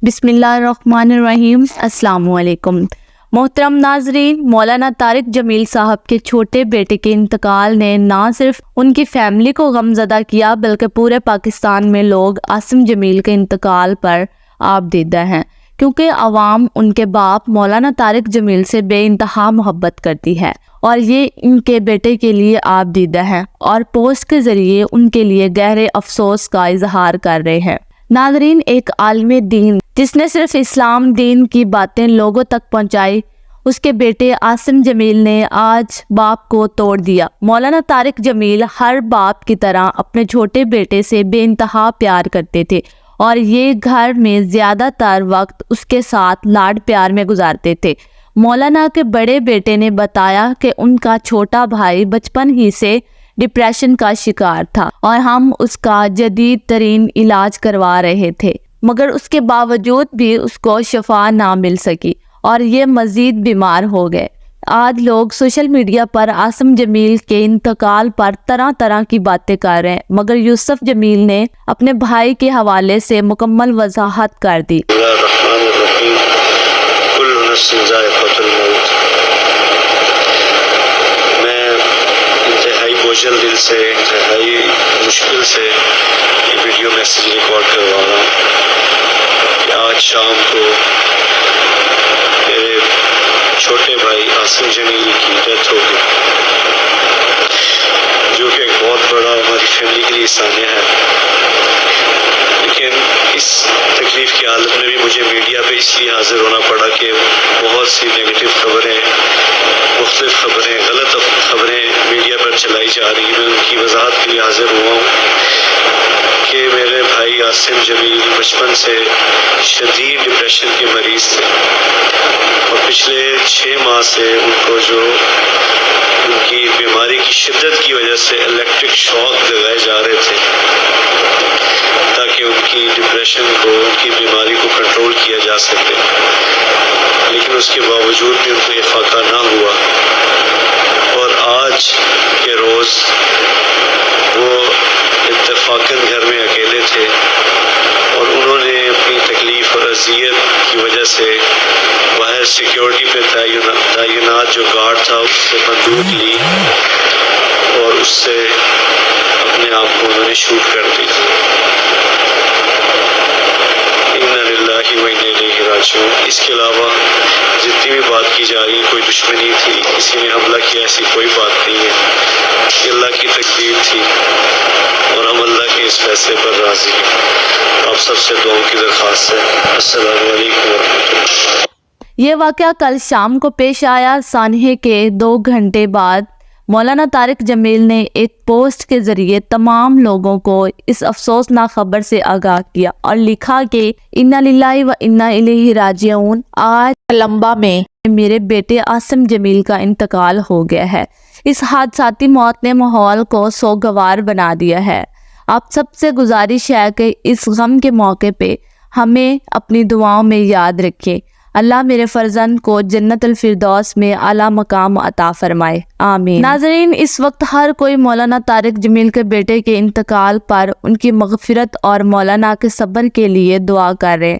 بسم اللہ الرحمن الرحیم۔ السلام علیکم محترم ناظرین، مولانا طارق جمیل صاحب کے چھوٹے بیٹے کے انتقال نے نہ صرف ان کی فیملی کو غمزدہ کیا بلکہ پورے پاکستان میں لوگ عاصم جمیل کے انتقال پر آپ دیدہ ہیں، کیونکہ عوام ان کے باپ مولانا طارق جمیل سے بے انتہا محبت کرتی ہے اور یہ ان کے بیٹے کے لیے آپ دیدہ ہیں اور پوسٹ کے ذریعے ان کے لیے گہرے افسوس کا اظہار کر رہے ہیں۔ ناظرین، ایک عالم دین جس نے صرف اسلام دین کی باتیں لوگوں تک پہنچائی، اس کے بیٹے عاصم جمیل نے آج باپ کو توڑ دیا۔ مولانا طارق جمیل ہر باپ کی طرح اپنے چھوٹے بیٹے سے بے انتہا پیار کرتے تھے اور یہ گھر میں زیادہ تر وقت اس کے ساتھ لاڈ پیار میں گزارتے تھے۔ مولانا کے بڑے بیٹے نے بتایا کہ ان کا چھوٹا بھائی بچپن ہی سے ڈپریشن کا شکار تھا اور ہم اس کا جدید ترین علاج کروا رہے تھے، مگر اس کے باوجود بھی اس کو شفا نہ مل سکی اور یہ مزید بیمار ہو گئے۔ آج لوگ سوشل میڈیا پر عاصم جمیل کے انتقال پر طرح طرح کی باتیں کر رہے ہیں، مگر یوسف جمیل نے اپنے بھائی کے حوالے سے مکمل وضاحت کر دی۔ بوجھل دل سے، انتہائی مشکل سے یہ ویڈیو میسیج ریکارڈ کروا رہا ہوں کہ آج شام کو میرے چھوٹے بھائی عاصم جمیل کی ڈیتھ ہو گئی، جو کہ ایک بہت بڑا ہماری فیملی کے لیے سانیہ ہے۔ لیکن اس تکلیف کی حالت میں بھی مجھے میڈیا پہ اس لیے حاضر ہونا پڑا کہ بہت سی نیگیٹو خبریں، مختلف خبریں، غلط خبریں میڈیا پر چلائی جا رہی ہیں۔ میں ان کی وضاحت کے لیے حاضر ہوا ہوں کہ میرے بھائی عاصم جمیل بچپن سے شدید ڈپریشن کے مریض تھے اور پچھلے 6 ماہ سے ان کو جو ان کی بیماری کی شدت کی وجہ سے الیکٹرک شاک لگائے جا رہے تھے تاکہ ان کی ڈپریشن کو، ان کی بیماری کو کنٹرول کیا جا سکے، لیکن اس کے باوجود بھی ان کو یہ فاقہ نہ ہوا اور آج کے روز وہ اتفاقاً گھر میں اکیلے تھے اور انہوں نے اپنی تکلیف اور اذیت کی وجہ سے باہر سیکیورٹی پہ تعینات جو گارڈ تھا اس سے بندوق لی اور اس سے اپنے آپ کو انہوں نے شوٹ کر دی۔ اس کے علاوہ جتنی بھی بات کی جا رہی ہے، کوئی دشمنی تھی، کسی نے حملہ کیا، ایسی کوئی بات نہیں ہے۔ یہ اللہ کی تقدیر تھی اور ہم اللہ کے اس فیصلے پر راضی ہیں۔ آپ سب سے دعاؤں کی درخواست ہے۔ السلام علیکم ورحمۃ اللہ۔ یہ واقعہ کل شام کو پیش آیا۔ سانحے کے 2 گھنٹے بعد مولانا طارق جمیل نے ایک پوسٹ کے ذریعے تمام لوگوں کو اس افسوسناک خبر سے آگاہ کیا اور لکھا کہ انا للہ و انا الیہ راجعون، آج کولمبا میں میرے بیٹے عاصم جمیل کا انتقال ہو گیا ہے۔ اس حادثاتی موت نے ماحول کو سوگوار بنا دیا ہے۔ آپ سب سے گزارش ہے کہ اس غم کے موقع پہ ہمیں اپنی دعاؤں میں یاد رکھیں۔ اللہ میرے فرزند کو جنت الفردوس میں اعلیٰ مقام عطا فرمائے، آمین۔ ناظرین، اس وقت ہر کوئی مولانا طارق جمیل کے بیٹے کے انتقال پر ان کی مغفرت اور مولانا کے صبر کے لیے دعا کر رہے ہیں۔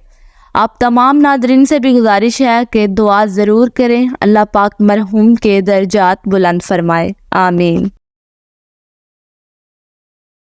آپ تمام ناظرین سے بھی گزارش ہے کہ دعا ضرور کریں۔ اللہ پاک مرحوم کے درجات بلند فرمائے، آمین۔